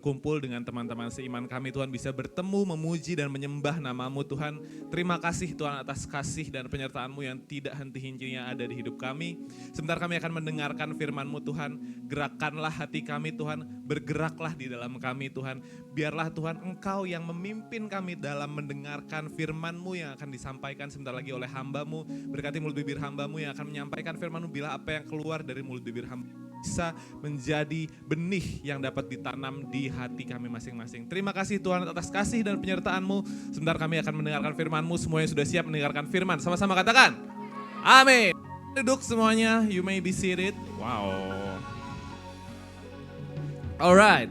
kumpul dengan teman-teman seiman kami Tuhan bisa bertemu, memuji dan menyembah nama-Mu Tuhan. Terima kasih Tuhan atas kasih dan penyertaan-Mu yang tidak henti-hentinya ada di hidup kami. Sebentar kami akan mendengarkan firman-Mu Tuhan. Gerakkanlah hati kami Tuhan, bergeraklah di dalam kami Tuhan. Biarlah Tuhan Engkau yang memimpin kami dalam mendengarkan firman-Mu yang akan disampaikan sebentar lagi oleh hamba-Mu. Berkati mulut bibir hamba-Mu yang akan menyampaikan firman-Mu, bila apa yang keluar dari mulut bibir hamba bisa menjadi benih yang dapat ditanam di hati kami masing-masing. Terima kasih Tuhan atas kasih dan penyertaan-Mu. Sebentar kami akan mendengarkan firman-Mu. Semuanya sudah siap mendengarkan firman. Sama-sama katakan, amin. Duduk semuanya, you may be seated. Wow. Alright.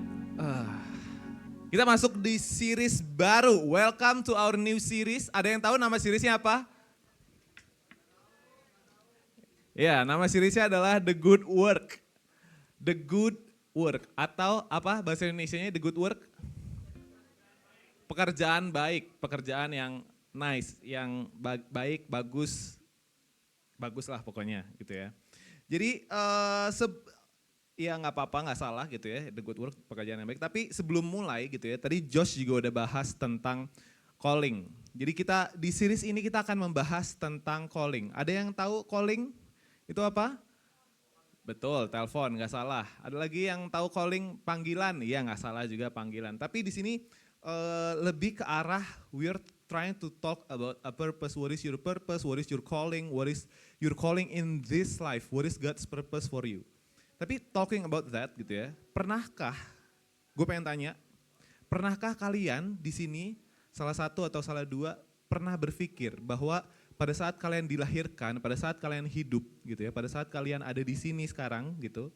Kita masuk di series baru. Welcome to our new series. Ada yang tahu nama seriesnya apa? Ya, nama seriesnya adalah The Good Work. The Good Work, atau apa bahasa Indonesianya The Good Work? Pekerjaan baik, pekerjaan yang nice, yang baik, bagus lah pokoknya gitu ya. Jadi ya nggak apa-apa, nggak salah gitu ya, The Good Work, pekerjaan yang baik. Tapi sebelum mulai gitu ya, tadi Josh juga udah bahas tentang calling. Jadi kita di series ini kita akan membahas tentang calling. Ada yang tahu calling itu apa? Betul, telepon, nggak salah. Ada lagi yang tahu calling panggilan? Iya, nggak salah juga panggilan. Tapi di sini lebih ke arah we're trying to talk about a purpose. What is your purpose? What is your calling? What is your calling in this life? What is God's purpose for you? Tapi talking about that gitu ya, pernahkah, gue pengen tanya, pernahkah kalian di sini salah satu atau salah dua pernah berpikir bahwa pada saat kalian dilahirkan, pada saat kalian hidup gitu ya, pada saat kalian ada di sini sekarang gitu,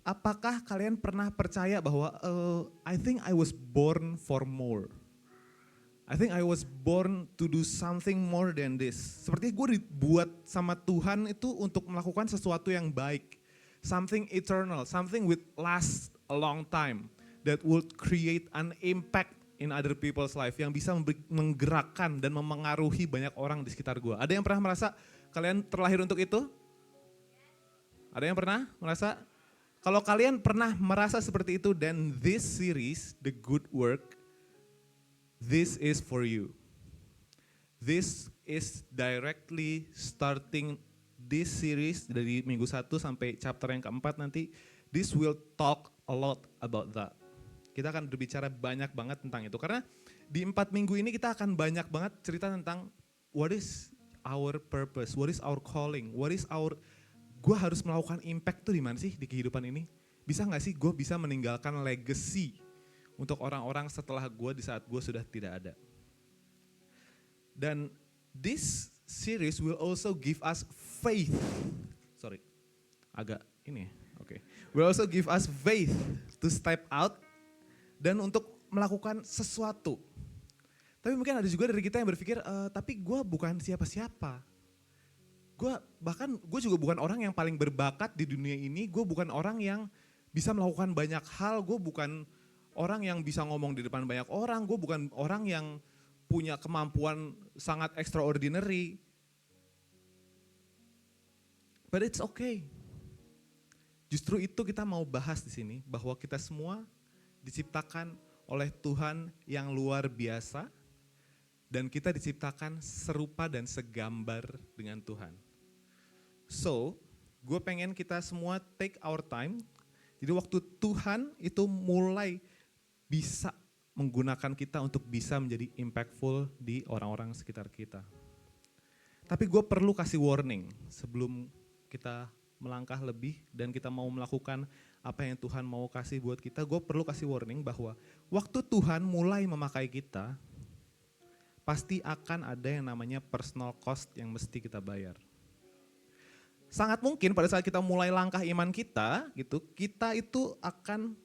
apakah kalian pernah percaya bahwa I think I was born for more. I think I was born to do something more than this. Sepertinya gue dibuat sama Tuhan itu untuk melakukan sesuatu yang baik. Something eternal, something with last a long time that would create an impact in other people's life, yang bisa menggerakkan dan memengaruhi banyak orang di sekitar gue. Ada yang pernah merasa kalian terlahir untuk itu? Ada yang pernah merasa? Kalau kalian pernah merasa seperti itu, then this series, The Good Work, this is for you. This is directly starting this series dari minggu 1 sampai chapter yang keempat nanti. This will talk a lot about that. Kita akan berbicara banyak banget tentang itu. Karena di 4 minggu ini kita akan banyak banget cerita tentang what is our purpose, what is our calling, what is our, gue harus melakukan impact tuh di mana sih di kehidupan ini. Bisa gak sih gue bisa meninggalkan legacy untuk orang-orang setelah gue di saat gue sudah tidak ada. Dan this series will also give us faith. Sorry, agak ini ya, oke. Will also give us faith to step out dan untuk melakukan sesuatu. Tapi mungkin ada juga dari kita yang berpikir, tapi gue bukan siapa-siapa. Gue juga bukan orang yang paling berbakat di dunia ini, gue bukan orang yang bisa melakukan banyak hal, gue bukan orang yang bisa ngomong di depan banyak orang, gue bukan orang yang punya kemampuan sangat extraordinary. But it's okay. Justru itu kita mau bahas di sini, bahwa kita semua diciptakan oleh Tuhan yang luar biasa dan kita diciptakan serupa dan segambar dengan Tuhan. So, gue pengen kita semua take our time. Jadi waktu Tuhan itu mulai bisa menggunakan kita untuk bisa menjadi impactful di orang-orang sekitar kita. Tapi gue perlu kasih warning sebelum kita melangkah lebih dan kita mau melakukan apa yang Tuhan mau kasih buat kita, gue perlu kasih warning bahwa waktu Tuhan mulai memakai kita, pasti akan ada yang namanya personal cost yang mesti kita bayar. Sangat mungkin pada saat kita mulai langkah iman kita, gitu, kita itu akan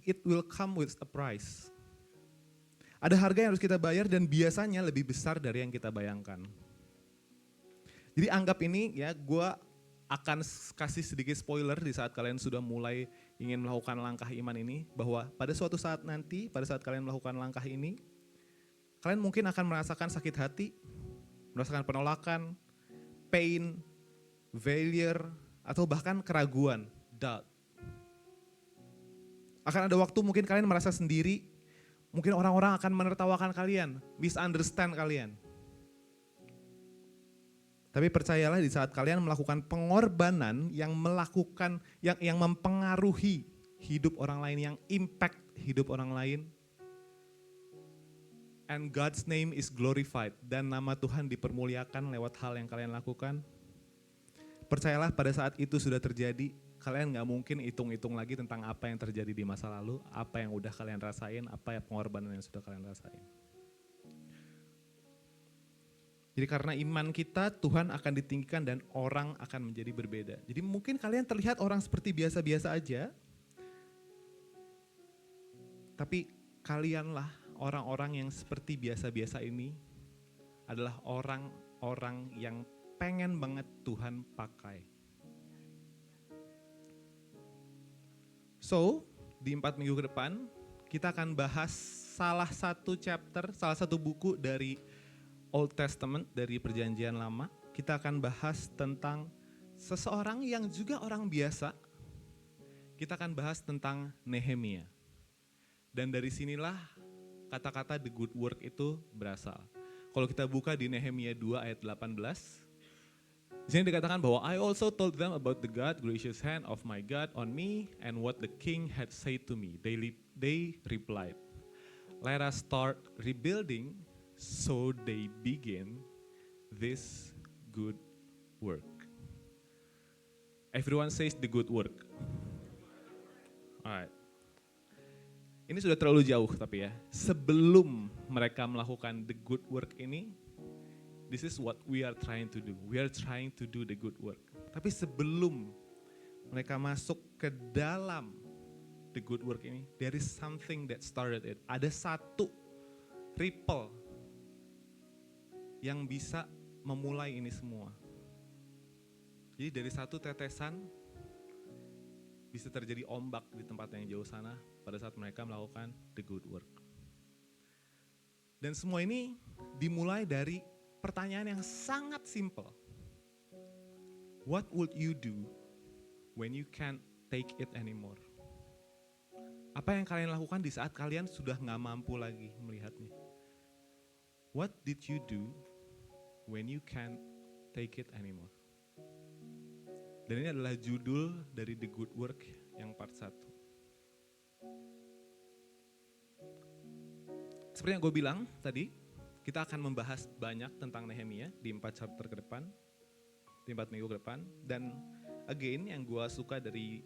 it will come with a price. Ada harga yang harus kita bayar dan biasanya lebih besar dari yang kita bayangkan. Jadi anggap ini ya, gue akan kasih sedikit spoiler di saat kalian sudah mulai ingin melakukan langkah iman ini, bahwa pada suatu saat nanti, pada saat kalian melakukan langkah ini, kalian mungkin akan merasakan sakit hati, merasakan penolakan, pain, failure, atau bahkan keraguan, doubt. Akan ada waktu mungkin kalian merasa sendiri, mungkin orang-orang akan menertawakan kalian, misunderstand kalian. Tapi percayalah di saat kalian melakukan pengorbanan yang mempengaruhi hidup orang lain, yang impact hidup orang lain, and God's name is glorified, dan nama Tuhan dipermuliakan lewat hal yang kalian lakukan. Percayalah pada saat itu sudah terjadi, kalian gak mungkin hitung-hitung lagi tentang apa yang terjadi di masa lalu, apa yang udah kalian rasain, apa yang pengorbanan yang sudah kalian rasain. Jadi karena iman kita, Tuhan akan ditinggikan dan orang akan menjadi berbeda. Jadi mungkin kalian terlihat orang seperti biasa-biasa aja, tapi kalianlah orang-orang yang seperti biasa-biasa ini adalah orang-orang yang pengen banget Tuhan pakai. So, di 4 minggu ke depan, kita akan bahas salah satu buku dari Old Testament, dari Perjanjian Lama. Kita akan bahas tentang seseorang yang juga orang biasa. Kita akan bahas tentang Nehemia. Dan dari sinilah kata-kata the good work itu berasal. Kalau kita buka di Nehemia 2 ayat 18, di sini dikatakan bahwa I also told them about the God gracious hand of my God on me and what the king had said to me. They replied, let us start rebuilding. So they begin this good work. Everyone says the good work. Alright. Ini sudah terlalu jauh tapi ya. Sebelum mereka melakukan the good work ini, this is what we are trying to do. We are trying to do the good work. Tapi sebelum mereka masuk ke dalam the good work ini, there is something that started it. Ada satu ripple yang bisa memulai ini semua. Jadi dari satu tetesan bisa terjadi ombak di tempat yang jauh sana pada saat mereka melakukan the good work. Dan semua ini dimulai dari pertanyaan yang sangat simple. What would you do when you can't take it anymore? Apa yang kalian lakukan di saat kalian sudah gak mampu lagi melihatnya? What did you do when you can't take it anymore? Dan ini adalah judul dari The Good Work yang part 1. Seperti yang gue bilang tadi, kita akan membahas banyak tentang Nehemia di 4 chapter ke depan, di 4 minggu ke depan. Dan again, yang gue suka dari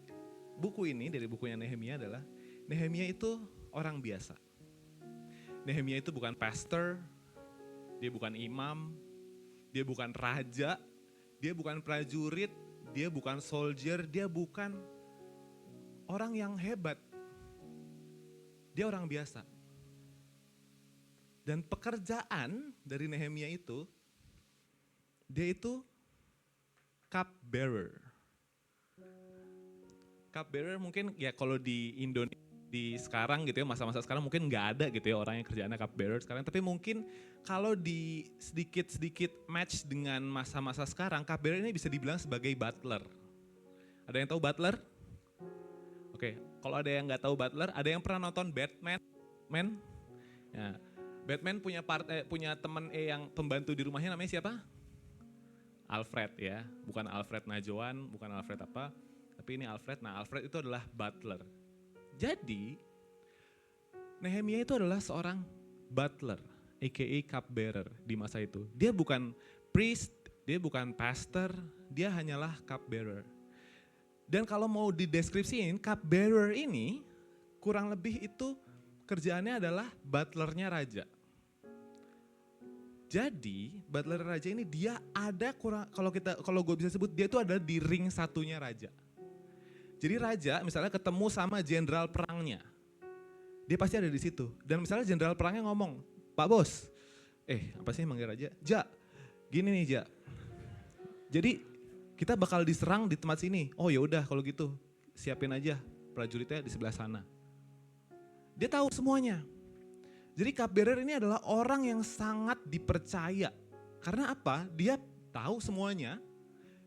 buku ini, dari bukunya Nehemia adalah, Nehemia itu orang biasa. Nehemia itu bukan pastor, dia bukan imam, dia bukan raja, dia bukan prajurit, dia bukan soldier, dia bukan orang yang hebat. Dia orang biasa. Dan pekerjaan dari Nehemia itu, dia itu cup bearer. Cup bearer mungkin ya kalau di Indonesia, di sekarang gitu ya, masa-masa sekarang mungkin nggak ada gitu ya orang yang kerjaannya cup bearer sekarang. Tapi mungkin kalau di sedikit-sedikit match dengan masa-masa sekarang, cup bearer ini bisa dibilang sebagai butler. Ada yang tahu butler? Oke, kalau ada yang nggak tahu butler, ada yang pernah nonton Batman? Ya, Batman punya teman yang pembantu di rumahnya namanya siapa? Alfred ya, bukan Alfred Najoan, bukan Alfred apa, tapi ini Alfred. Nah, Alfred itu adalah butler. Jadi, Nehemia itu adalah seorang butler, aka cupbearer di masa itu. Dia bukan priest, dia bukan pastor, dia hanyalah cupbearer. Dan kalau mau dideskripsiin, cupbearer ini kurang lebih itu kerjaannya adalah butlernya raja. Jadi, butler raja ini dia ada kalau gue bisa sebut, dia itu adalah di ring satunya raja. Jadi raja misalnya ketemu sama jenderal perangnya, dia pasti ada di situ. Dan misalnya jenderal perangnya ngomong, Pak Bos, apa sih manggil raja? Ja, gini nih Ja. Jadi kita bakal diserang di tempat sini. Oh ya udah kalau gitu siapin aja prajuritnya di sebelah sana. Dia tahu semuanya. Jadi cupbearer ini adalah orang yang sangat dipercaya. Karena apa? Dia tahu semuanya.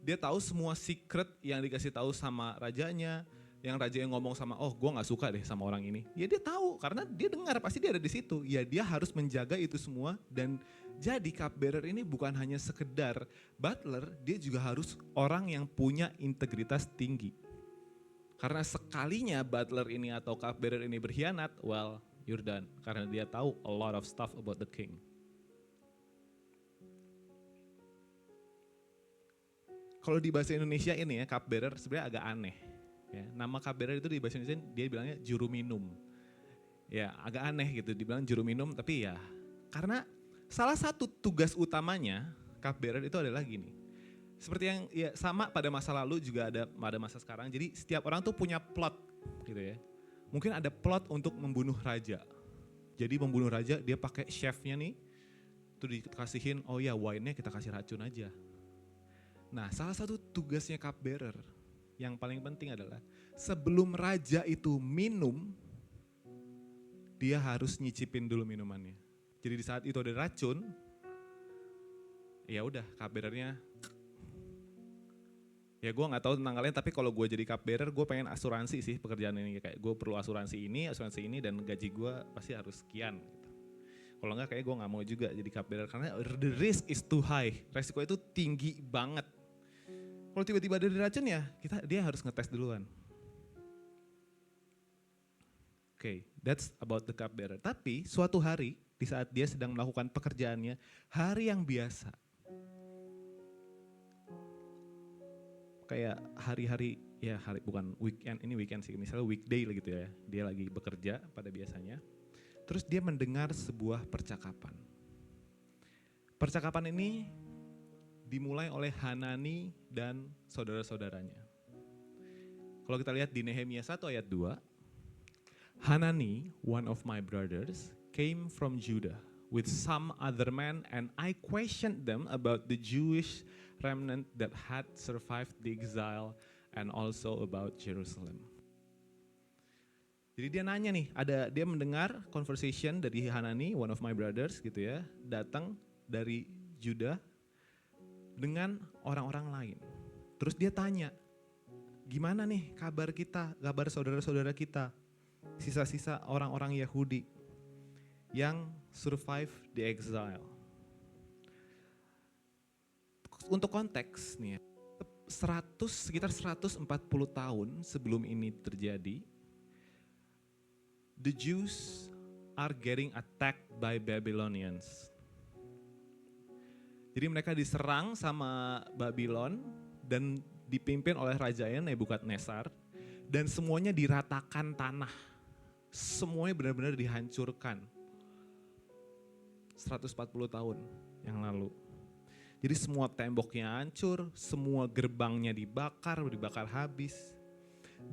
Dia tahu semua secret yang dikasih tahu sama rajanya, Yang raja yang ngomong sama, oh gue gak suka deh sama orang ini. Ya dia tahu karena dia dengar, pasti dia ada di situ. Ya dia harus menjaga itu semua dan jadi cupbearer ini bukan hanya sekedar butler, dia juga harus orang yang punya integritas tinggi. Karena sekalinya butler ini atau cupbearer ini berkhianat, well you're done. Karena dia tahu a lot of stuff about the king. Kalau di bahasa Indonesia ini ya, cupbearer sebenarnya agak aneh. Ya, nama cupbearer itu di bahasa Indonesia dia bilangnya juru minum. Ya agak aneh gitu dibilang juru minum, tapi ya karena salah satu tugas utamanya cupbearer itu adalah gini. Seperti yang ya sama pada masa lalu juga ada pada masa sekarang. Jadi setiap orang tuh punya plot gitu ya. Mungkin ada plot untuk membunuh raja. Jadi membunuh raja dia pakai chefnya nih, tuh dikasihin, oh ya wine-nya kita kasih racun aja. Nah salah satu tugasnya cupbearer yang paling penting adalah sebelum raja itu minum, dia harus nyicipin dulu minumannya. Jadi di saat itu ada racun, ya udah cupbearernya, ya gue nggak tahu tentang kalian, tapi kalau gue jadi cupbearer gue pengen asuransi sih pekerjaan ini, kayak gue perlu asuransi ini dan gaji gue pasti harus sekian. Gitu. Kalau enggak kayak gue nggak mau juga jadi cupbearer karena the risk is too high, resiko itu tinggi banget. Kalau tiba-tiba ada racun ya dia harus ngetes duluan. Oke, that's about the cupbearer. Tapi suatu hari di saat dia sedang melakukan pekerjaannya, hari yang biasa. Kayak hari-hari, ya hari bukan weekend, ini weekend sih, misalnya weekday lah gitu ya. Dia lagi bekerja pada biasanya. Terus dia mendengar sebuah percakapan. Percakapan ini dimulai oleh Hanani dan saudara-saudaranya. Kalau kita lihat di Nehemia 1 ayat 2, Hanani, one of my brothers, came from Judah with some other men and I questioned them about the Jewish remnant that had survived the exile and also about Jerusalem. Jadi dia nanya nih, dia mendengar conversation dari Hanani, one of my brothers gitu ya, datang dari Judah dengan orang-orang lain. Terus dia tanya, gimana nih kabar kita, kabar saudara-saudara kita, sisa-sisa orang-orang Yahudi yang survive the exile. Untuk konteks nih, sekitar 140 tahun sebelum ini terjadi, the Jews are getting attacked by Babylonians. Jadi mereka diserang sama Babylon dan dipimpin oleh rajanya Nebukadnezar dan semuanya diratakan tanah. Semuanya benar-benar dihancurkan. 140 tahun yang lalu. Jadi semua temboknya hancur, semua gerbangnya dibakar habis.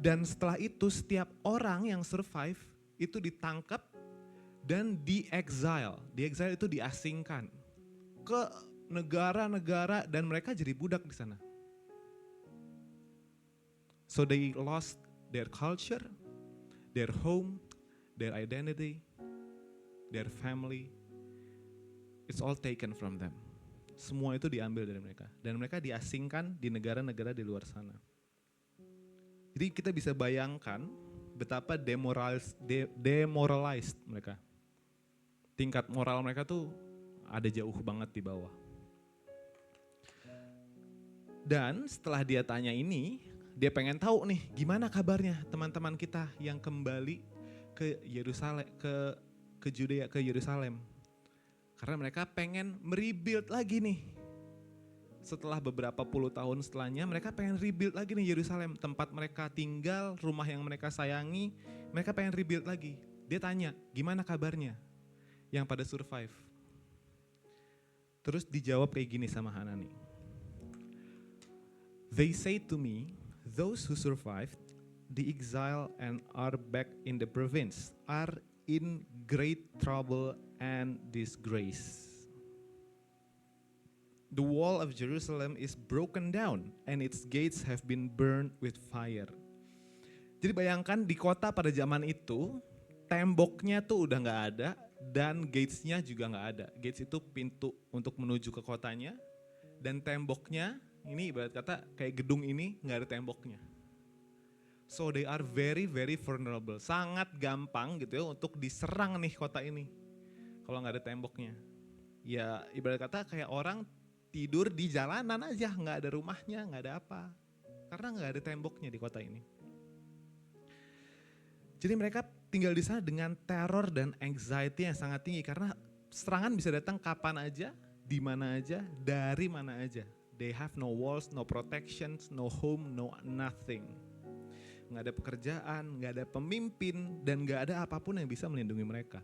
Dan setelah itu setiap orang yang survive itu ditangkap dan di-exile. Di-exile itu diasingkan ke negara-negara dan mereka jadi budak di sana. So they lost their culture, their home, their identity, their family. It's all taken from them. Semua itu diambil dari mereka dan mereka diasingkan di negara-negara di luar sana. Jadi kita bisa bayangkan betapa demoralized mereka. Tingkat moral mereka tuh ada jauh banget di bawah. Dan setelah dia tanya ini, dia pengen tahu nih gimana kabarnya teman-teman kita yang kembali ke Yerusalem, ke Judea, ke Yerusalem. Karena mereka pengen merebuild lagi nih. Setelah beberapa puluh tahun setelahnya, mereka pengen rebuild lagi nih Yerusalem. Tempat mereka tinggal, rumah yang mereka sayangi, mereka pengen rebuild lagi. Dia tanya, gimana kabarnya yang pada survive? Terus dijawab kayak gini sama Hanani. They say to me, those who survived the exile and are back in the province are in great trouble and disgrace. The wall of Jerusalem is broken down and its gates have been burned with fire. Jadi bayangkan di kota pada zaman itu, temboknya tuh udah gak ada dan gatesnya juga gak ada. Gates itu pintu untuk menuju ke kotanya dan temboknya, ini ibarat kata kayak gedung ini gak ada temboknya. So they are very very vulnerable. Sangat gampang gitu ya untuk diserang nih kota ini. Kalau nggak ada temboknya. Ya ibarat kata kayak orang tidur di jalanan aja, nggak ada rumahnya, nggak ada apa. Karena nggak ada temboknya di kota ini. Jadi mereka tinggal di sana dengan teror dan anxiety yang sangat tinggi karena serangan bisa datang kapan aja, di mana aja, dari mana aja. They have no walls, no protections, no home, no nothing. Nggak ada pekerjaan, nggak ada pemimpin, dan nggak ada apapun yang bisa melindungi mereka.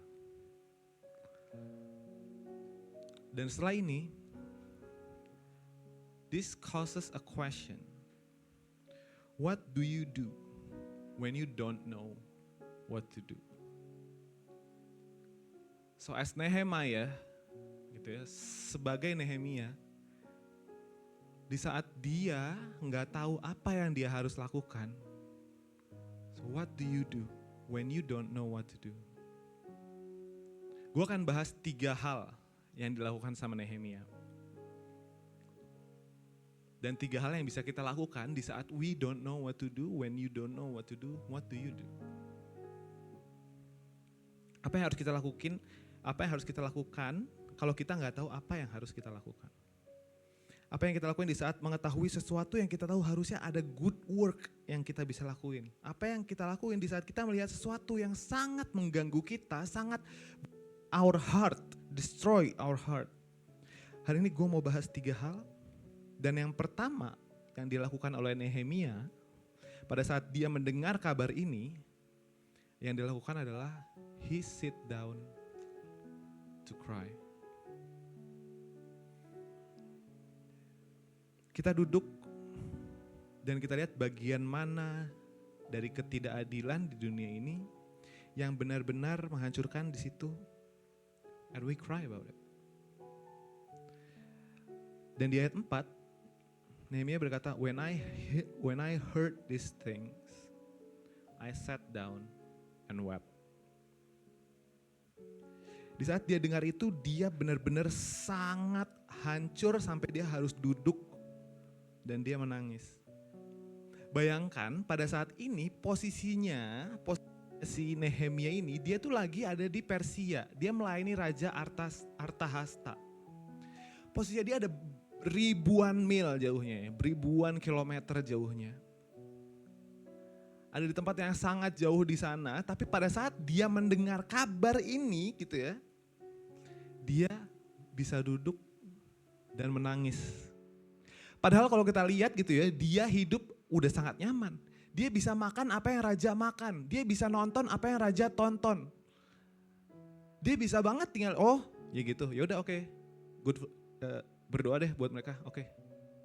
Dan setelah ini, this causes a question. What do you do when you don't know what to do? So as Nehemiah, gitu ya, sebagai Nehemia, di saat dia nggak tahu apa yang dia harus lakukan, so what do you do when you don't know what to do? Gue akan bahas 3 hal yang dilakukan sama Nehemia. Dan 3 hal yang bisa kita lakukan di saat we don't know what to do, when you don't know what to do, what do you do? Apa yang harus kita lakukan? Apa yang harus kita lakukan kalau kita nggak tahu apa yang harus kita lakukan? Apa yang kita lakukan di saat mengetahui sesuatu yang kita tahu harusnya ada good work yang kita bisa lakuin? Apa yang kita lakuin di saat kita melihat sesuatu yang sangat mengganggu kita, sangat our heart, destroy our heart? Hari ini gue mau bahas 3 hal. Dan yang pertama yang dilakukan oleh Nehemia pada saat dia mendengar kabar ini, yang dilakukan adalah he sit down to cry. Kita duduk dan kita lihat bagian mana dari ketidakadilan di dunia ini yang benar-benar menghancurkan di situ, and we cry about it. Dan di ayat 4, Nehemia berkata, when I heard these things, I sat down and wept. Di saat dia dengar itu, dia benar-benar sangat hancur sampai dia harus duduk dan dia menangis. Bayangkan pada saat ini posisi Nehemia ini, dia tuh lagi ada di Persia. Dia melayani Raja Artahasta. Posisinya dia ada ribuan mil jauhnya, ribuan kilometer jauhnya. Ada di tempat yang sangat jauh di sana, tapi pada saat dia mendengar kabar ini gitu ya, dia bisa duduk dan menangis. Padahal kalau kita lihat gitu ya, dia hidup udah sangat nyaman. Dia bisa makan apa yang raja makan, dia bisa nonton apa yang raja tonton. Dia bisa banget tinggal, oh ya gitu, ya udah oke, good. Berdoa deh buat mereka, oke.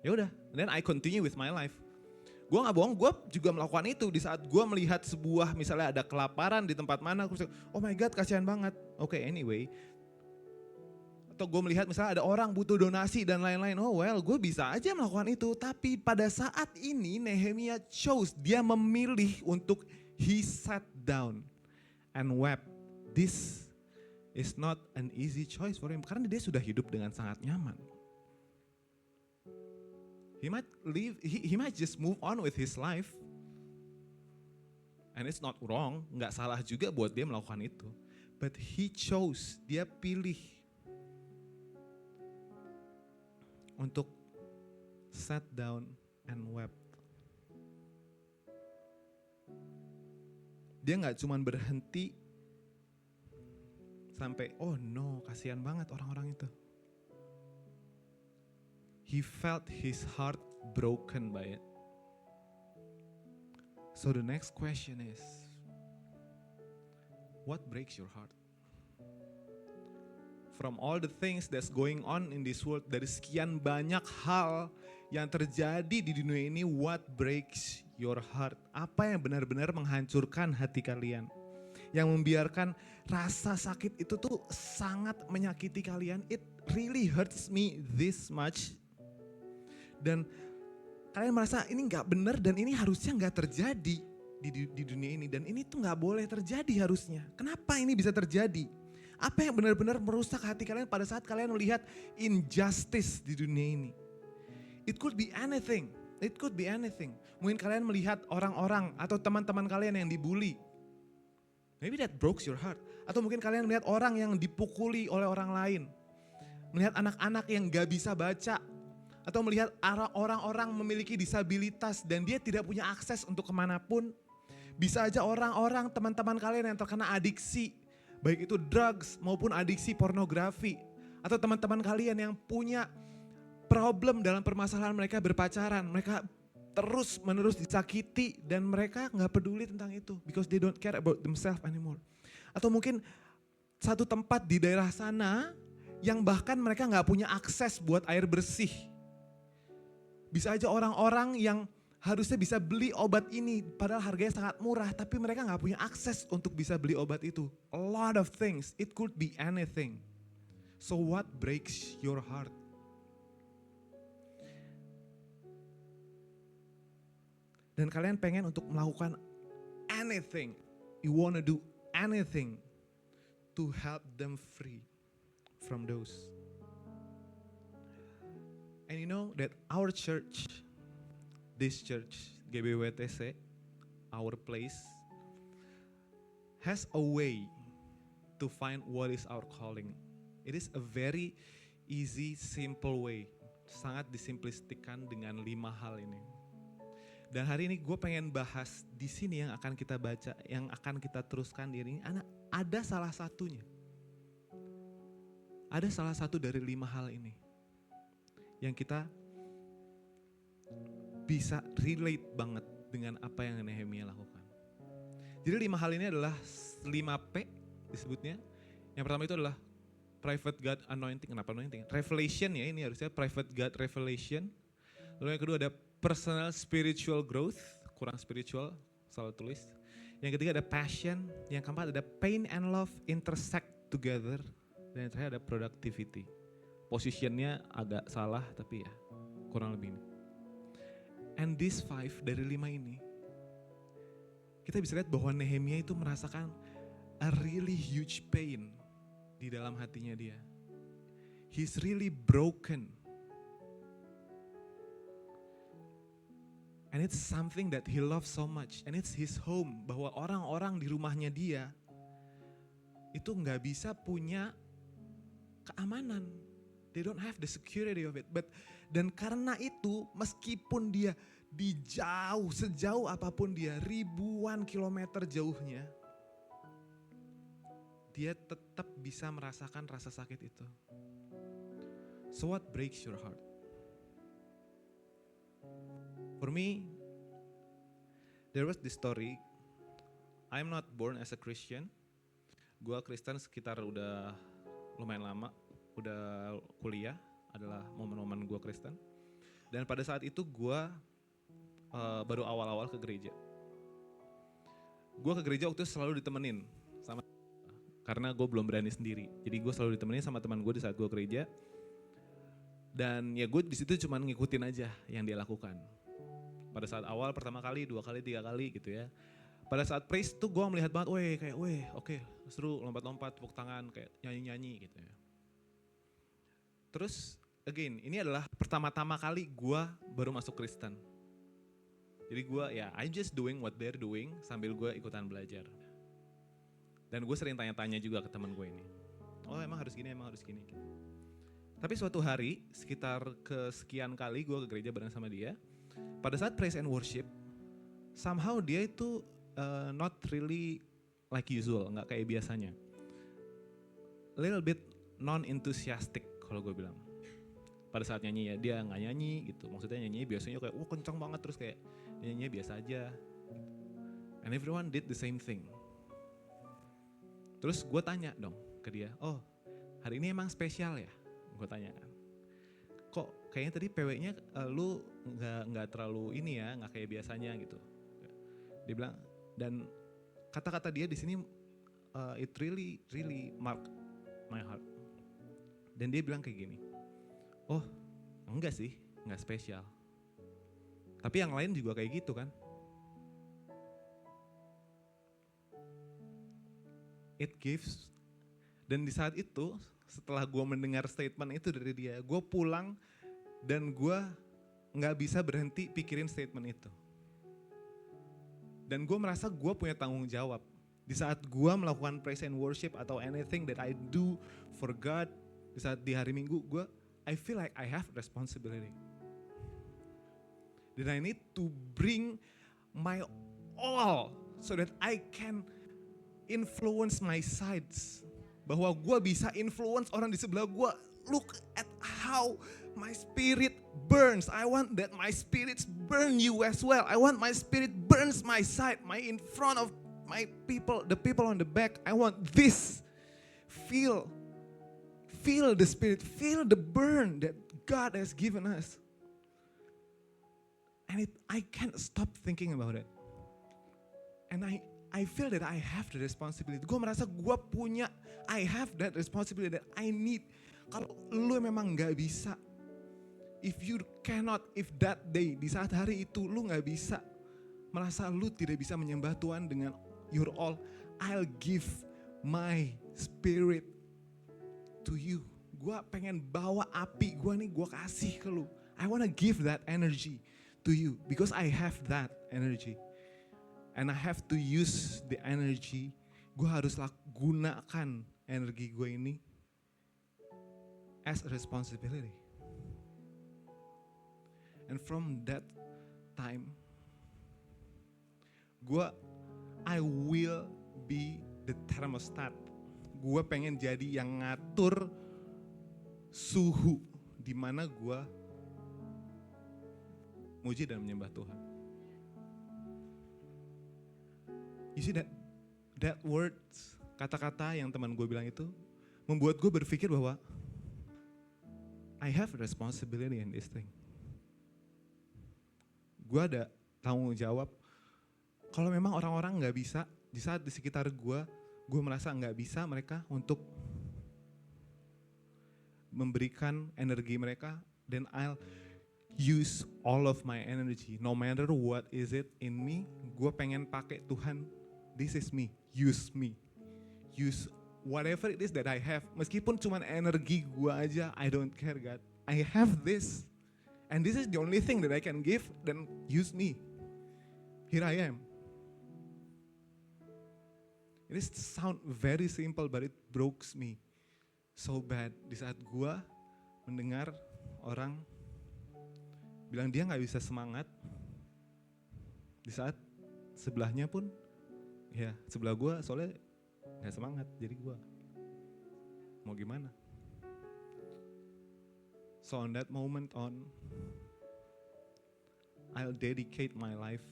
Ya udah, then I continue with my life. Gue gak bohong, gue juga melakukan itu di saat gue melihat sebuah misalnya ada kelaparan di tempat mana, aku oh my God kasihan banget. Oke, anyway. Atau gue melihat misalnya ada orang butuh donasi dan lain-lain, oh well gue bisa aja melakukan itu. Tapi pada saat ini Nehemia chose, dia memilih untuk he sat down and wept. This is not an easy choice for him, karena dia sudah hidup dengan sangat nyaman. He might just move on with his life. And it's not wrong, gak salah juga buat dia melakukan itu. But he chose, dia pilih untuk sat down and wept. Dia gak cuman berhenti sampai, oh no, kasihan banget orang-orang itu. He felt his heart broken by it. So the next question is, what breaks your heart? From all the things that's going on in this world, dari sekian banyak hal yang terjadi di dunia ini, what breaks your heart? Apa yang benar-benar menghancurkan hati kalian? Yang membiarkan rasa sakit itu tuh sangat menyakiti kalian. It really hurts me this much. Dan kalian merasa ini gak benar dan ini harusnya gak terjadi di dunia ini. Dan ini tuh gak boleh terjadi harusnya. Kenapa ini bisa terjadi? Apa yang benar-benar merusak hati kalian pada saat kalian melihat injustice di dunia ini? It could be anything. It could be anything. Mungkin kalian melihat orang-orang atau teman-teman kalian yang dibully. Maybe that breaks your heart. Atau mungkin kalian melihat orang yang dipukuli oleh orang lain. Melihat anak-anak yang gak bisa baca. Atau melihat orang-orang memiliki disabilitas dan dia tidak punya akses untuk kemanapun. Bisa aja orang-orang, teman-teman kalian yang terkena adiksi. Baik itu drugs maupun adiksi pornografi. Atau teman-teman kalian yang punya problem dalam permasalahan mereka berpacaran. Mereka terus menerus disakiti dan mereka gak peduli tentang itu. Because they don't care about themselves anymore. Atau mungkin satu tempat di daerah sana yang bahkan mereka gak punya akses buat air bersih. Bisa aja orang-orang yang harusnya bisa beli obat ini padahal harganya sangat murah. Tapi mereka gak punya akses untuk bisa beli obat itu. A lot of things, it could be anything. So what breaks your heart? Dan kalian pengen untuk melakukan anything. You wanna do anything to help them free from those. And you know that our church, this church, GBWTC, our place, has a way to find what is our calling. It is a very easy, simple way. Sangat disimplistikan dengan 5 hal ini. Dan hari ini gue pengen bahas di sini yang akan kita baca, yang akan kita teruskan di ini. Ada salah satunya. Ada salah satu dari 5 hal ini. Yang kita bisa relate banget dengan apa yang Nehemia lakukan. Jadi 5 hal ini adalah 5P disebutnya. Yang pertama itu adalah private God anointing. Kenapa anointing? Revelation ya, ini harusnya private God revelation. Lalu yang kedua ada personal spiritual growth, kurang spiritual, salah tulis. Yang ketiga ada passion, yang keempat ada pain and love intersect together. Dan yang terakhir ada productivity. Positionnya agak salah tapi ya kurang lebih ini. And these 5 dari 5 ini, kita bisa lihat bahwa Nehemia itu merasakan a really huge pain di dalam hatinya dia. He's really broken. And it's something that he loves so much. And it's his home. Bahwa orang-orang di rumahnya dia itu gak bisa punya keamanan. They don't have the security of it. Dan karena itu meskipun dia sejauh apapun dia, ribuan kilometer jauhnya, dia tetap bisa merasakan rasa sakit itu. So what breaks your heart? For me, there was this story. I'm not born as a Christian. Gua Kristen sekitar udah lumayan lama, udah kuliah, adalah momen-momen gua Kristen. Dan pada saat itu gua baru awal-awal ke gereja. Gua ke gereja waktu itu selalu ditemenin sama, karena gue belum berani sendiri. Jadi gue selalu ditemenin sama teman gue di saat gue gereja. Dan ya gue di situ cuma ngikutin aja yang dia lakukan. Pada saat awal pertama kali, 2 kali, 3 kali gitu ya. Pada saat praise tuh gue melihat banget, oke, seru, lompat-lompat, tepuk tangan, kayak nyanyi-nyanyi gitu ya. Terus again, ini adalah pertama-tama kali gue baru masuk Kristen. Jadi gue ya I'm just doing what they're doing sambil gue ikutan belajar. Dan gue sering tanya-tanya juga ke teman gue ini. Oh emang harus gini. Gitu. Tapi suatu hari sekitar kesekian kali gue ke gereja bareng sama dia. Pada saat praise and worship, somehow dia itu not really like usual, gak kayak biasanya. Little bit non-enthusiastic kalau gue bilang. Pada saat nyanyi ya, dia gak nyanyi gitu. Maksudnya nyanyi biasanya kayak kencang banget terus kayak nyanyi biasa aja. And everyone did the same thing. Terus gue tanya dong ke dia, oh hari ini emang spesial ya? Gue tanya kan. Kok kayaknya tadi PW-nya lu gak terlalu ini ya, gak kayak biasanya gitu. Dia bilang, dan kata-kata dia di sini it really mark my heart. Dan dia bilang kayak gini, oh enggak sih, gak spesial. Tapi yang lain juga kayak gitu kan. It gives. Dan di saat itu, setelah gue mendengar statement itu dari dia, gue pulang dan gue nggak bisa berhenti pikirin statement itu. Dan gue merasa gue punya tanggung jawab. Di saat gue melakukan praise and worship atau anything that I do for God, di saat di hari Minggu, I feel like I have responsibility. That I need to bring my all so that I can influence my sides. Bahwa gue bisa influence orang di sebelah gue. Look at how my spirit burns. I want that my spirits burn you as well. I want my spirit burns my side, my in front of my people, the people on the back. I want this. Feel the spirit, feel the burn that God has given us. And I can't stop thinking about it. And I feel that I have the responsibility. Gue merasa gue punya, I have that responsibility that I need. Kalau lu memang gak bisa, if you cannot, if that day, di saat hari itu lu gak bisa, merasa lu tidak bisa menyembah Tuhan dengan your all, I'll give my spirit to you. Gue pengen bawa api gue nih, gue kasih ke lu. I wanna give that energy to you because I have that energy. And I have to use the energy. Gue harus gunakan energi gue ini as a responsibility. And from that time, I will be the thermostat. Gue pengen jadi yang ngatur suhu di mana gue muji dan menyembah Tuhan. You see that words, kata-kata yang teman gue bilang itu membuat gue berpikir bahwa I have a responsibility in this thing. Gue ada tanggung jawab. Kalau memang orang-orang gak bisa, di saat di sekitar gue merasa gak bisa mereka untuk memberikan energi mereka, then I'll use all of my energy. No matter what is it in me, gue pengen pakai Tuhan, this is me, use me. Use whatever it is that I have, meskipun cuma energi gue aja, I don't care God. I have this, and this is the only thing that I can give, then use me. Here I am. It sound very simple, but it breaks me so bad. Di saat gue mendengar orang bilang dia gak bisa semangat, di saat sebelahnya pun, ya sebelah gue soalnya gak semangat, jadi gue mau gimana. So on that moment on, I'll dedicate my life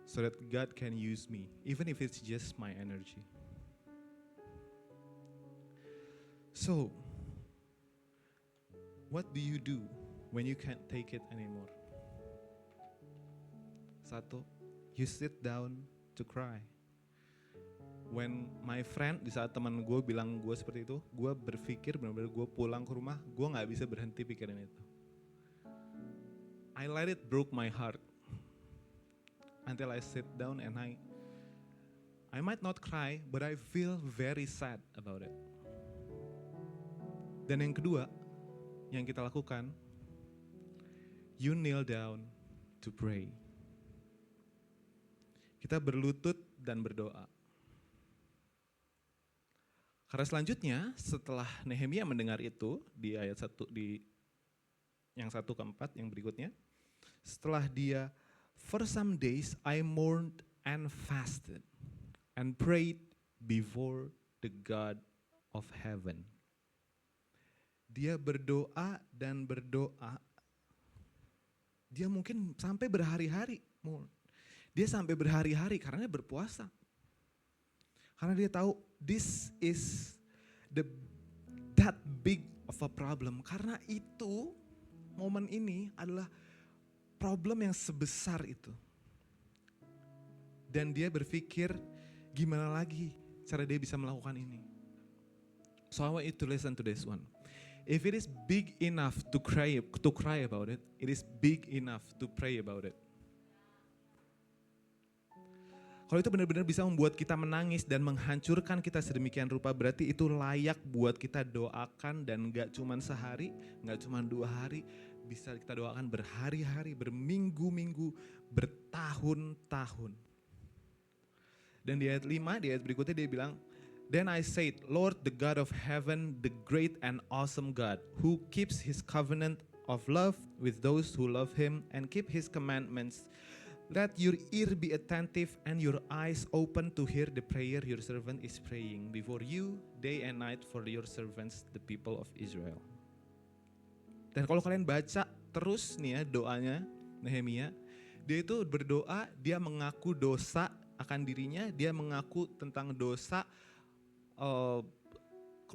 so that God can use me, even if it's just my energy. So, what do you do when you can't take it anymore? Satu, you sit down to cry. When my friend, di saat teman gue bilang gue seperti itu, gue berpikir benar-benar gue pulang ke rumah, gue gak bisa berhenti pikirin itu. I let it broke my heart until I sit down and I might not cry, but I feel very sad about it. Dan yang kedua, yang kita lakukan, you kneel down to pray. Kita berlutut dan berdoa. Karena selanjutnya setelah Nehemia mendengar itu di ayat 1 di yang 1 ke 4 yang berikutnya, setelah dia for some days I mourned and fasted and prayed before the God of heaven. Dia berdoa dan berdoa. Dia mungkin sampai berhari-hari. Dia sampai berhari-hari karena dia berpuasa. Karena dia tahu this is that big of a problem. Karena itu momen ini adalah problem yang sebesar itu. Dan dia berpikir gimana lagi cara dia bisa melakukan ini. So I want you to listen to this one. If it is big enough to cry about it, it is big enough to pray about it. Kalau itu benar-benar bisa membuat kita menangis dan menghancurkan kita sedemikian rupa, berarti itu layak buat kita doakan, dan gak cuma sehari, gak cuma 2 hari, bisa kita doakan berhari-hari, berminggu-minggu, bertahun-tahun. Dan di ayat 5, di ayat berikutnya dia bilang, Then I said, Lord, the God of heaven, the great and awesome God, who keeps his covenant of love with those who love him and keep his commandments, let your ear be attentive and your eyes open to hear the prayer your servant is praying before you day and night for your servants, the people of Israel. Dan kalau kalian baca terus nih ya doanya Nehemia, dia itu berdoa, dia mengaku dosa akan dirinya, dia mengaku tentang dosa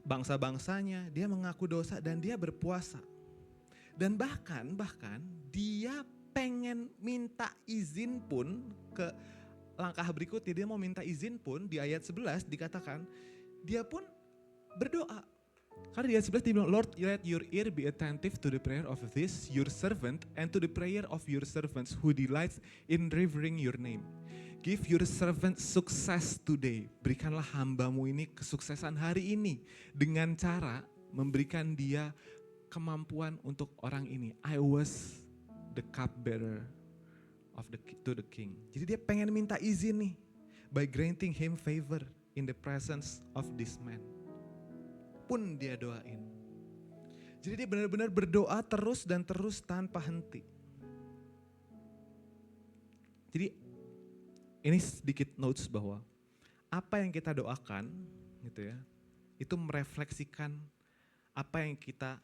bangsa-bangsanya, dia mengaku dosa dan dia berpuasa. Dan bahkan dia pengen minta izin pun ke langkah berikutnya, dia mau minta izin pun di ayat 11 dikatakan, dia pun berdoa. Karena di ayat 11 dia bilang, Lord, let your ear be attentive to the prayer of this, your servant, and to the prayer of your servants who delights in revering your name. Give your servant sukses today. Berikanlah hambamu ini kesuksesan hari ini dengan cara memberikan dia kemampuan untuk orang ini. I was the cupbearer to the king. Jadi dia pengen minta izin nih by granting him favor in the presence of this man. Pun dia doain. Jadi dia benar-benar berdoa terus dan terus tanpa henti. Jadi ini sedikit notes bahwa apa yang kita doakan gitu ya, itu merefleksikan apa yang kita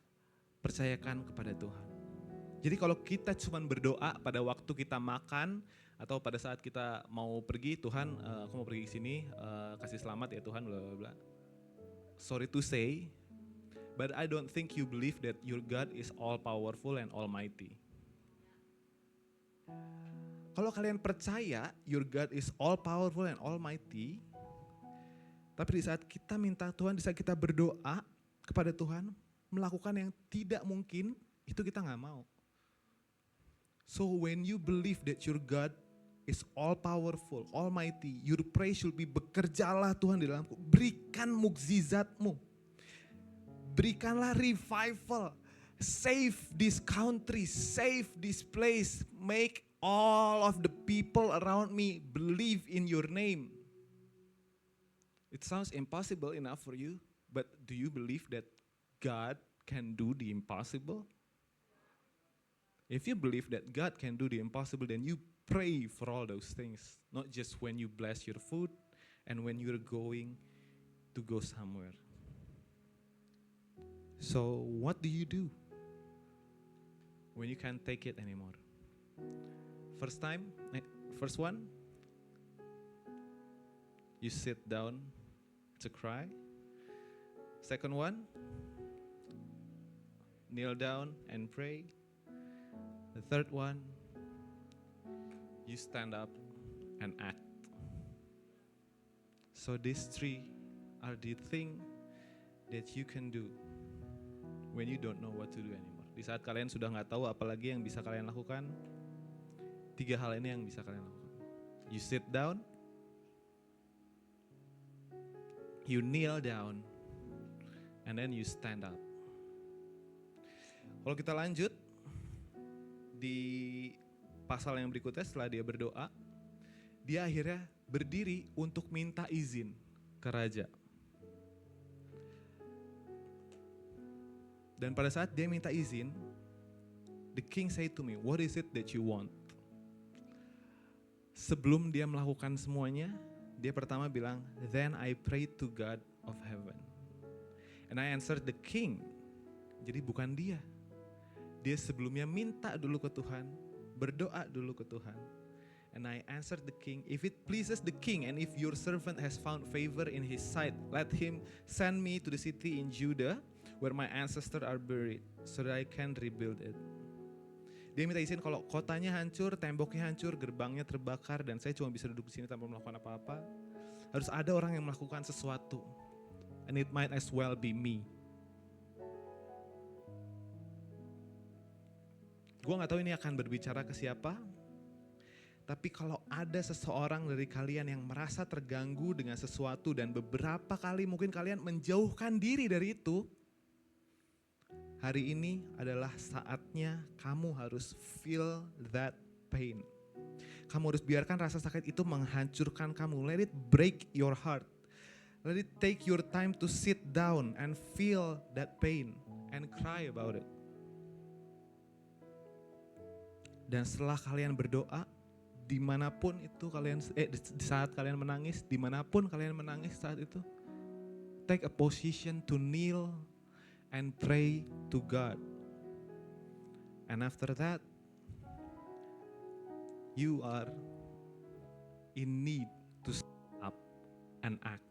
percayakan kepada Tuhan. Jadi kalau kita cuma berdoa pada waktu kita makan atau pada saat kita mau pergi, Tuhan aku mau pergi ke sini, kasih selamat ya Tuhan, bla bla bla. Sorry to say, but I don't think you believe that your God is all powerful and almighty. Kalau kalian percaya your God is all powerful and almighty, tapi di saat kita minta Tuhan, di saat kita berdoa kepada Tuhan, melakukan yang tidak mungkin, itu kita gak mau. So when you believe that your God is all powerful, almighty, your praise should be, bekerjalah Tuhan di dalamku, berikan mukjizatmu, berikanlah revival, save this country, save this place, make all of the people around me believe in your name. It sounds impossible enough for you, but do you believe that God can do the impossible? If you believe that God can do the impossible, then you pray for all those things, not just when you bless your food and when you're going to go somewhere. So what do you do when you can't take it anymore? First one, you sit down to cry. Second one, kneel down and pray. The third one, you stand up and act. So these three are the thing that you can do when you don't know what to do anymore. Di saat kalian sudah gak tahu apalagi yang bisa kalian lakukan, 3 hal ini yang bisa kalian lakukan. You sit down, you kneel down, and then you stand up. Kalau kita lanjut di pasal yang berikutnya, setelah dia berdoa, dia akhirnya berdiri untuk minta izin ke raja. Dan pada saat dia minta izin, the king said to me, what is it that you want? Sebelum dia melakukan semuanya, dia pertama bilang, then I prayed to God of heaven. And I answered the king. Jadi bukan dia. Dia sebelumnya minta dulu ke Tuhan, berdoa dulu ke Tuhan. And I answered the king, if it pleases the king and if your servant has found favor in his sight, let him send me to the city in Judah where my ancestors are buried so that I can rebuild it. Dia minta izin kalau kotanya hancur, temboknya hancur, gerbangnya terbakar dan saya cuma bisa duduk di sini tanpa melakukan apa-apa. Harus ada orang yang melakukan sesuatu. And it might as well be me. Gue gak tahu ini akan berbicara ke siapa. Tapi kalau ada seseorang dari kalian yang merasa terganggu dengan sesuatu dan beberapa kali mungkin kalian menjauhkan diri dari itu, hari ini adalah saatnya kamu harus feel that pain. Kamu harus biarkan rasa sakit itu menghancurkan kamu. Let it break your heart. Let it take your time to sit down and feel that pain and cry about it. Dan setelah kalian berdoa, dimanapun itu kalian, di saat kalian menangis, dimanapun kalian menangis saat itu, take a position to kneel and pray to God. And after that, you are in need to stand up and act.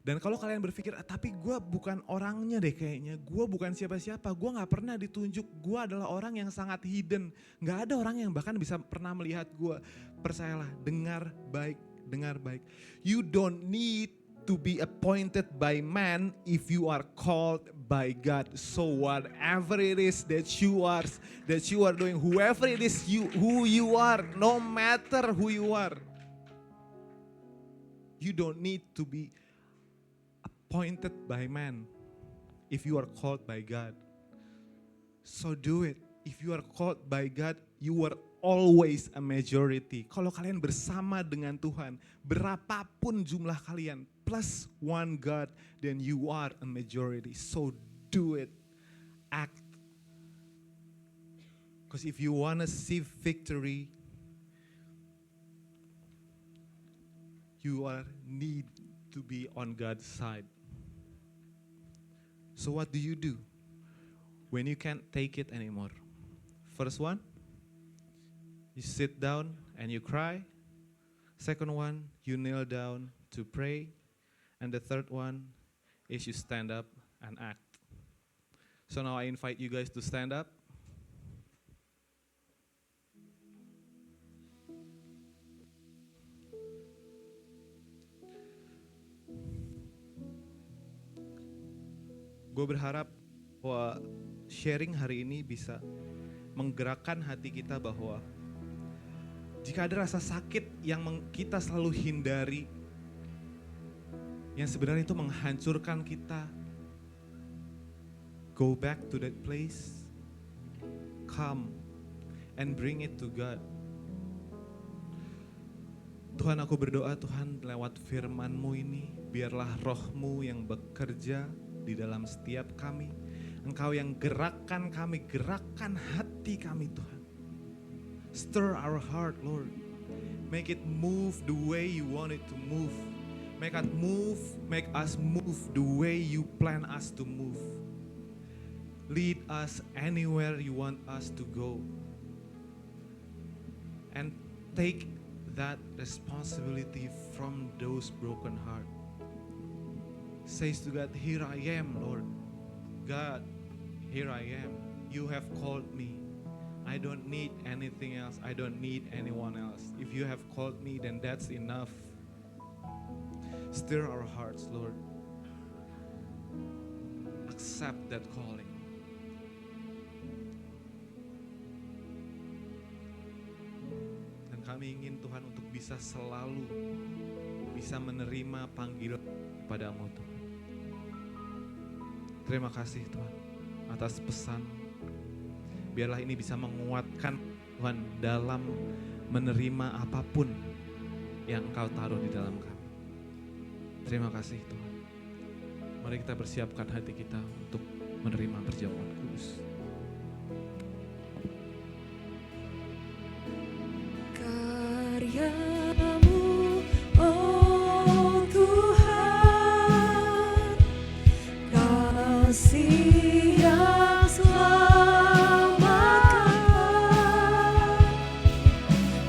Dan kalau kalian berpikir, tapi gue bukan orangnya deh kayaknya, gue bukan siapa-siapa, gue gak pernah ditunjuk, gue adalah orang yang sangat hidden. Gak ada orang yang bahkan bisa pernah melihat gue. Percayalah, dengar baik. You don't need to be appointed by man if you are called by God. So whatever it is that you are doing, whoever it is who you are, no matter who you are, you don't need to be appointed by man if you are called by God. So do it. If you are called by God, you are always a majority. Kalau kalian bersama dengan Tuhan, berapapun jumlah kalian, plus one God, then you are a majority. So do it. Act. Because if you want to see victory, you need to be on God's side. So what do you do when you can't take it anymore? First one, you sit down and you cry. Second one, you kneel down to pray. And the third one is you stand up and act. So now I invite you guys to stand up. Gue berharap bahwa sharing hari ini bisa menggerakkan hati kita bahwa jika ada rasa sakit yang kita selalu hindari, yang sebenarnya itu menghancurkan kita, go back to that place, come and bring it to God. Tuhan, aku berdoa Tuhan lewat firman-Mu ini, biarlah roh-Mu yang bekerja di dalam setiap kami. Engkau yang gerakkan kami, gerakkan hati kami Tuhan. Stir our heart Lord. Make it move the way you want it to move. Make us move the way you plan us to move. Lead us anywhere you want us to go. And take that responsibility from those broken hearts. Says to God, here I am, Lord. God, here I am. You have called me. I don't need anything else. I don't need anyone else. If you have called me, then that's enough. Stir our hearts, Lord. Accept that calling. Dan kami ingin Tuhan untuk bisa selalu bisa menerima panggilan padamu Tuhan. Terima kasih Tuhan atas pesan. Biarlah ini bisa menguatkan Tuhan dalam menerima apapun yang Engkau taruh di dalam kami. Terima kasih Tuhan. Mari kita persiapkan hati kita untuk menerima perjamuan kudus. Karyamu, oh Tuhan, kasih yang selamatkan,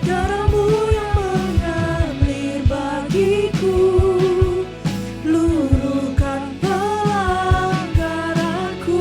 darah-Mu yang mengalir bagiku, luruhkan pelanggaranku.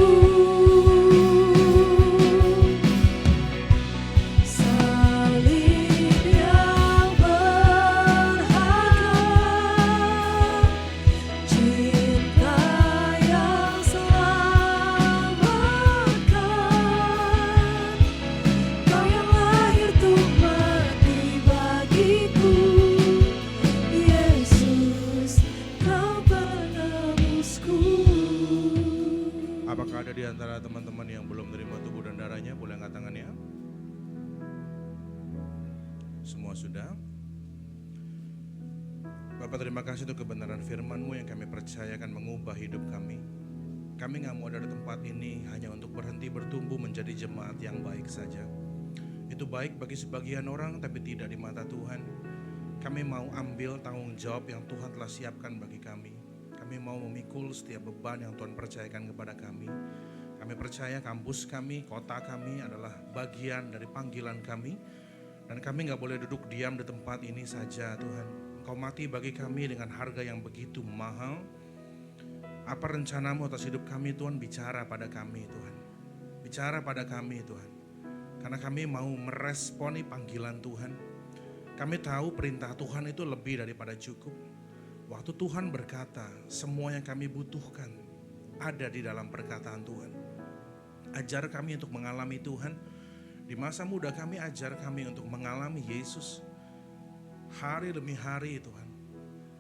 Apakah ada di antara teman-teman yang belum menerima tubuh dan darahnya? Boleh angkat tangannya. Semua sudah. Bapak, terima kasih untuk kebenaran firman-Mu yang kami percaya akan mengubah hidup kami. Kami gak mau ada di tempat ini hanya untuk berhenti bertumbuh menjadi jemaat yang baik saja. Itu baik bagi sebagian orang, tapi tidak di mata Tuhan. Kami mau ambil tanggung jawab yang Tuhan telah siapkan bagi kami. Kami mau memikul setiap beban yang Tuhan percayakan kepada kami. Kami percaya kampus kami, kota kami adalah bagian dari panggilan kami. Dan kami gak boleh duduk diam di tempat ini saja, Tuhan. Kau mati bagi kami dengan harga yang begitu mahal. Apa rencanamu atas hidup kami, Tuhan? Bicara pada kami, Tuhan. Bicara pada kami, Tuhan. Karena kami mau meresponi panggilan Tuhan. Kami tahu perintah Tuhan itu lebih daripada cukup. Waktu Tuhan berkata, semua yang kami butuhkan ada di dalam perkataan Tuhan. Ajar kami untuk mengalami Tuhan. Di masa muda kami, ajar kami untuk mengalami Yesus hari demi hari, Tuhan.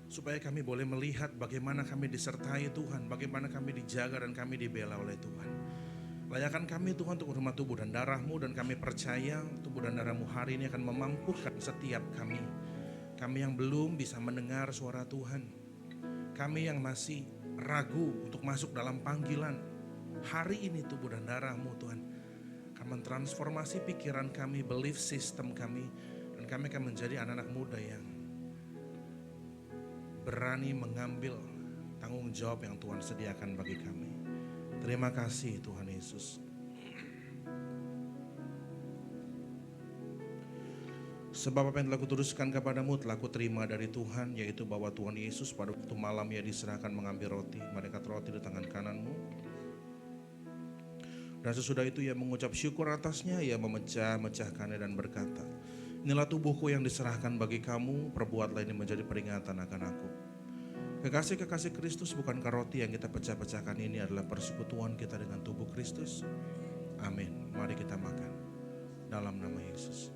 Supaya kami boleh melihat bagaimana kami disertai Tuhan, bagaimana kami dijaga dan kami dibela oleh Tuhan. Layakan kami, Tuhan, untuk hormat tubuh dan darah-Mu, dan kami percaya tubuh dan darah-Mu hari ini akan memampukan setiap kami. Kami yang belum bisa mendengar suara Tuhan, kami yang masih ragu untuk masuk dalam panggilan, hari ini tubuh dan darah-Mu, Tuhan, akan mentransformasi pikiran kami, belief system kami, dan kami akan menjadi anak-anak muda yang berani mengambil tanggung jawab yang Tuhan sediakan bagi kami. Terima kasih Tuhan Yesus. Sebab apa yang telah kuteruskan kepadamu telah kuterima dari Tuhan, yaitu bahwa Tuhan Yesus pada waktu malam Ia diserahkan mengambil roti, mereka roti di tangan kananmu. Dan sesudah itu Ia mengucap syukur atasnya, Ia memecah-mecahkannya dan berkata, inilah tubuhku yang diserahkan bagi kamu, perbuatlah ini menjadi peringatan akan aku. Kekasih-kekasih Kristus, bukankah roti yang kita pecah-pecahkan ini adalah persekutuan kita dengan tubuh Kristus? Amin. Mari kita makan dalam nama Yesus.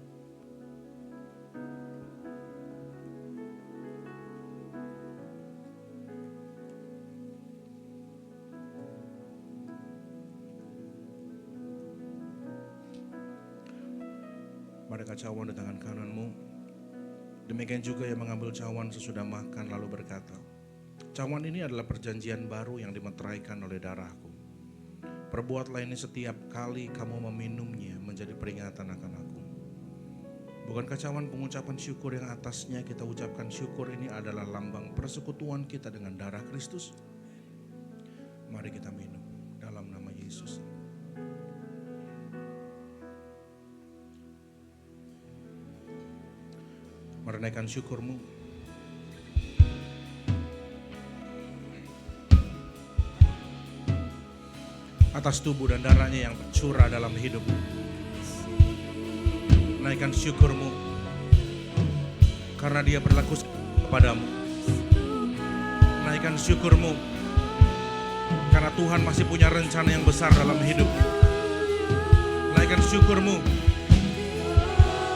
Mereka cawan di tangan kananmu. Demikian juga yang mengambil cawan sesudah makan lalu berkata, cawan ini adalah perjanjian baru yang dimeteraikan oleh darahku. Perbuatlah ini setiap kali kamu meminumnya menjadi peringatan akan aku. Bukankah cawan pengucapan syukur yang atasnya kita ucapkan syukur ini adalah lambang persekutuan kita dengan darah Kristus? Mari kita minum dalam nama Yesus. Merenaikan syukurmu. Atas tubuh dan darahnya yang tercurah dalam hidupmu. Naikkan syukurmu karena Dia berlaku kepadamu. Naikkan syukurmu karena Tuhan masih punya rencana yang besar dalam hidupmu. Naikkan syukurmu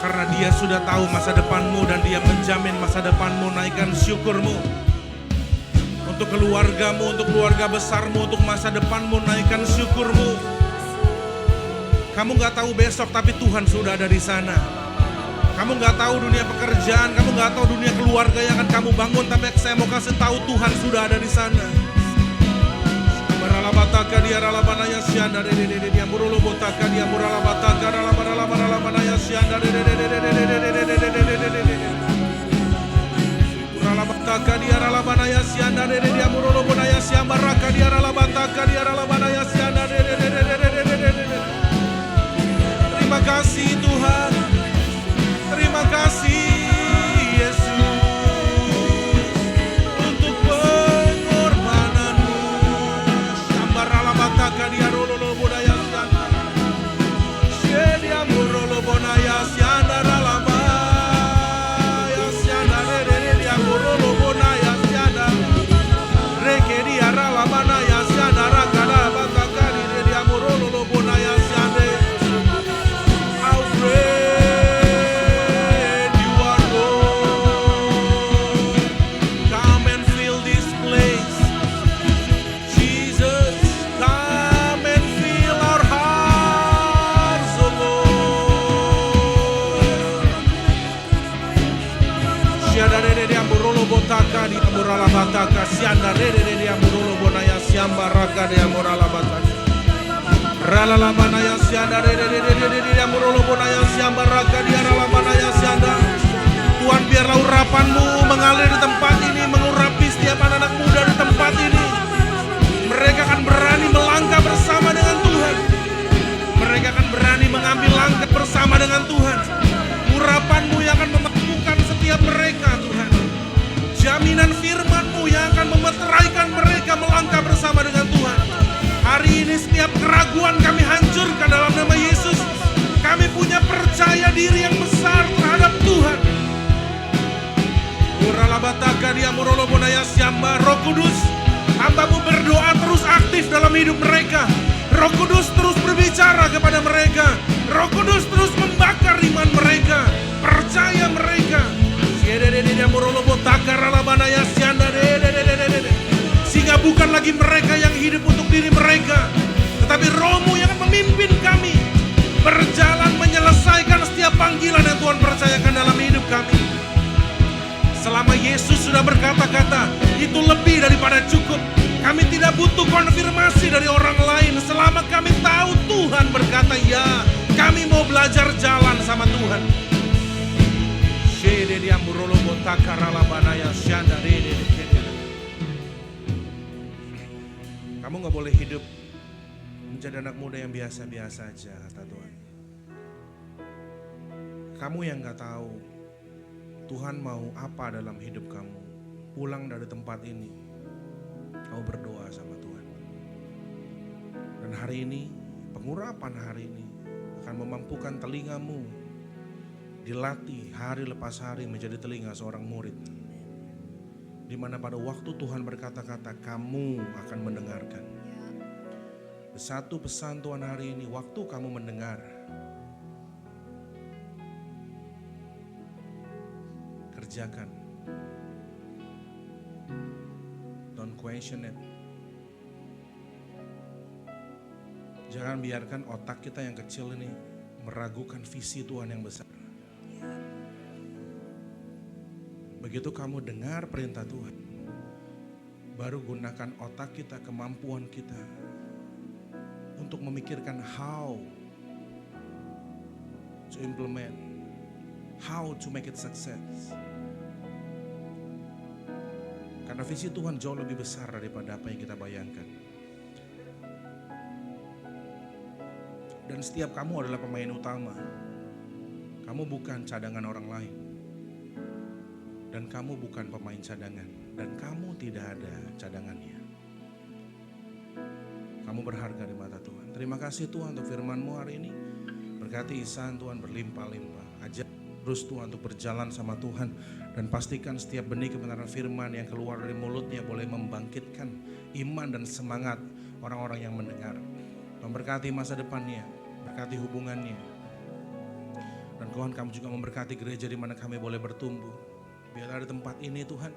karena Dia sudah tahu masa depanmu dan Dia menjamin masa depanmu. Naikkan syukurmu untuk keluargamu, untuk keluarga besarmu, untuk masa depanmu. Naikkan syukurmu. Kamu gak tahu besok, tapi Tuhan sudah ada di sana. Kamu gak tahu dunia pekerjaan, kamu gak tahu dunia keluarga yang akan kamu bangun, tapi saya mau kasih tahu Tuhan sudah ada di sana. Baralabataka dia ralabanaya sianda dia murulubotaka dia muralabataka ralabanaya sianda ralabataka dia ralabanaya sianda dia murulubonaya siambaraka dia ralabataka dia ralabanaya sianda. Terima kasih Tuhan. Terima kasih Yesus untuk pengorbananmu. Sambaralabataka dia rolobonaya sianda. Shedia murulubonaya sianda ralabaya sianda dia murulubonaya sianda. Reke dia ralabanaya sianda rakala bataka baraka dia morala batanya. Rala labana ya sianda de dia murolobona ya siamba baraka dia rala labana ya sianda. Tuhan, biarlah urapan-Mu mengalir di tempat ini, mengurapi setiap anak-anak muda di tempat ini. Mereka akan berani melangkah bersama dengan Tuhan. Mereka akan berani mengambil langkah bersama dengan Tuhan. Urapan-Mu yang akan memampukan setiap mereka, Tuhan. Jaminan firman-Mu yang akan memeteraikan mereka melangkah bersama dengan Tuhan. Hari ini setiap keraguan kami hancurkan dalam nama Yesus. Kami punya percaya diri yang besar terhadap Tuhan. Roh Kudus, hamba-Mu berdoa terus aktif dalam hidup mereka. Roh Kudus terus berbicara kepada mereka. Roh Kudus terus membakar iman mereka, percaya mereka. Sehingga bukan lagi mereka yang hidup untuk diri mereka, tetapi Roh-Mu yang memimpin kami berjalan menyelesaikan setiap panggilan yang Tuhan percayakan dalam hidup kami. Selama Yesus sudah berkata-kata, itu lebih daripada cukup. Kami tidak butuh konfirmasi dari orang lain. Selama kami tahu Tuhan berkata ya, kami mau belajar jalan sama Tuhan. Kamu gak boleh hidup menjadi anak muda yang biasa-biasa aja, kata Tuhan. Kamu yang gak tahu Tuhan mau apa dalam hidup kamu, pulang dari tempat ini, kamu berdoa sama Tuhan. Dan hari ini, pengurapan hari ini akan memampukan telingamu dilatih hari lepas hari menjadi telinga seorang murid. Di mana pada waktu Tuhan berkata-kata, kamu akan mendengarkan. Satu pesan Tuhan hari ini, waktu kamu mendengar, kerjakan. Don't question it. Jangan biarkan otak kita yang kecil ini meragukan visi Tuhan yang besar. Begitu kamu dengar perintah Tuhan, baru gunakan otak kita, kemampuan kita untuk memikirkan how to implement, how to make it success. Karena visi Tuhan jauh lebih besar daripada apa yang kita bayangkan. Dan setiap kamu adalah pemain utama. Kamu bukan cadangan orang lain. Dan kamu bukan pemain cadangan. Dan kamu tidak ada cadangannya. Kamu berharga di mata Tuhan. Terima kasih Tuhan untuk firman-Mu hari ini. Berkati Ihsan Tuhan berlimpah-limpah. Ajak terus Tuhan untuk berjalan sama Tuhan. Dan pastikan setiap benih kebenaran firman yang keluar dari mulutnya boleh membangkitkan iman dan semangat orang-orang yang mendengar. Memberkati masa depannya, berkati hubungannya. Dan Tuhan, kamu juga memberkati gereja di mana kami boleh bertumbuh. Biarlah di tempat ini Tuhan,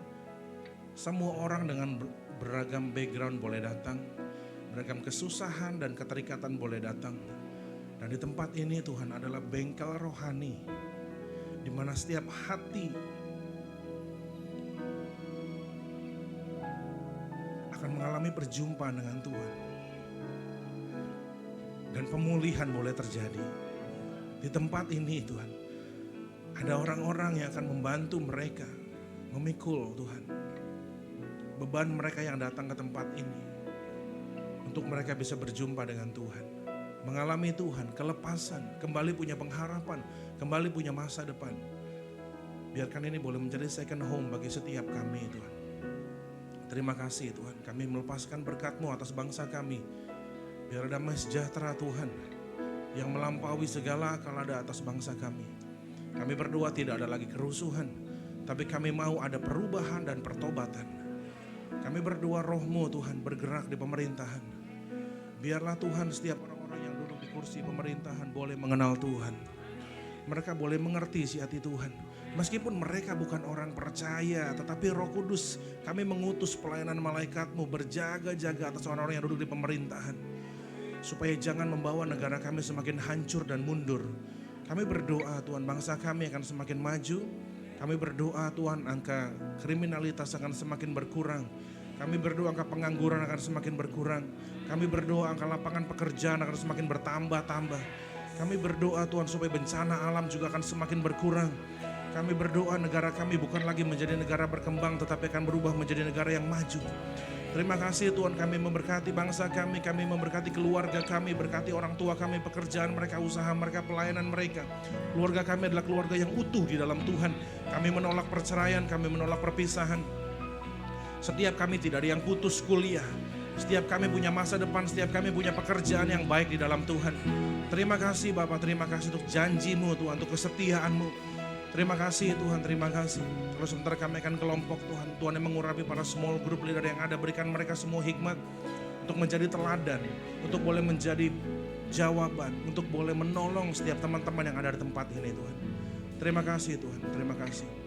semua orang dengan beragam background boleh datang, beragam kesusahan dan keterikatan boleh datang. Dan di tempat ini Tuhan adalah bengkel rohani, di mana setiap hati akan mengalami perjumpaan dengan Tuhan. Dan pemulihan boleh terjadi. Di tempat ini Tuhan, ada orang-orang yang akan membantu mereka memikul Tuhan beban mereka yang datang ke tempat ini, untuk mereka bisa berjumpa dengan Tuhan, mengalami Tuhan, kelepasan, kembali punya pengharapan, kembali punya masa depan. Biarkan ini boleh menjadi second home bagi setiap kami Tuhan. Terima kasih Tuhan, kami melepaskan berkat-Mu atas bangsa kami. Biar damai sejahtera Tuhan yang melampaui segala akal ada atas bangsa kami. Kami berdoa tidak ada lagi kerusuhan, tapi kami mau ada perubahan dan pertobatan. Kami berdoa Roh-Mu Tuhan bergerak di pemerintahan. Biarlah Tuhan setiap orang-orang yang duduk di kursi pemerintahan boleh mengenal Tuhan. Mereka boleh mengerti isi hati Tuhan. Meskipun mereka bukan orang percaya, tetapi Roh Kudus, kami mengutus pelayanan malaikat-Mu berjaga-jaga atas orang-orang yang duduk di pemerintahan. Supaya jangan membawa negara kami semakin hancur dan mundur. Kami berdoa Tuhan, bangsa kami akan semakin maju. Kami berdoa Tuhan, angka kriminalitas akan semakin berkurang. Kami berdoa angka pengangguran akan semakin berkurang. Kami berdoa angka lapangan pekerjaan akan semakin bertambah-tambah. Kami berdoa Tuhan supaya bencana alam juga akan semakin berkurang. Kami berdoa negara kami bukan lagi menjadi negara berkembang tetapi akan berubah menjadi negara yang maju. Terima kasih Tuhan, kami memberkati bangsa kami memberkati keluarga kami, berkati orang tua kami, pekerjaan mereka, usaha mereka, pelayanan mereka. Keluarga kami adalah keluarga yang utuh di dalam Tuhan. Kami menolak perceraian, kami menolak perpisahan. Setiap kami tidak ada yang putus kuliah. Setiap kami punya masa depan, setiap kami punya pekerjaan yang baik di dalam Tuhan. Terima kasih Bapak, terima kasih untuk janji-Mu Tuhan, untuk kesetiaan-Mu. Terima kasih Tuhan, terima kasih. Kalau sebentar kami akan kelompok Tuhan. Tuhan yang mengurapi para small group leader yang ada, berikan mereka semua hikmat untuk menjadi teladan, untuk boleh menjadi jawaban, untuk boleh menolong setiap teman-teman yang ada di tempat ini Tuhan. Terima kasih Tuhan, terima kasih.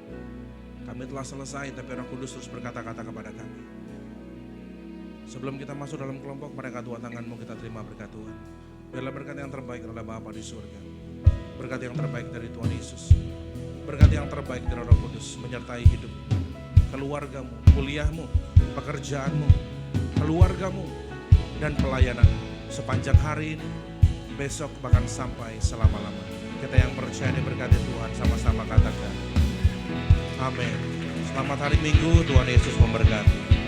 Kami telah selesai tapi Roh Kudus terus berkata-kata kepada kami. Sebelum kita masuk dalam kelompok, mereka dua tanganmu kita terima berkat Tuhan. Biarlah berkat yang terbaik adalah Bapa di surga. Berkat yang terbaik dari Tuhan Yesus. Berkat yang terbaik dari Roh Kudus menyertai hidup, keluargamu, kuliahmu, pekerjaanmu, keluargamu, dan pelayanan sepanjang hari ini, besok bahkan sampai selama-lamanya. Kita yang percaya diberkati Tuhan sama-sama katakan amin. Selamat hari Minggu, Tuhan Yesus memberkati.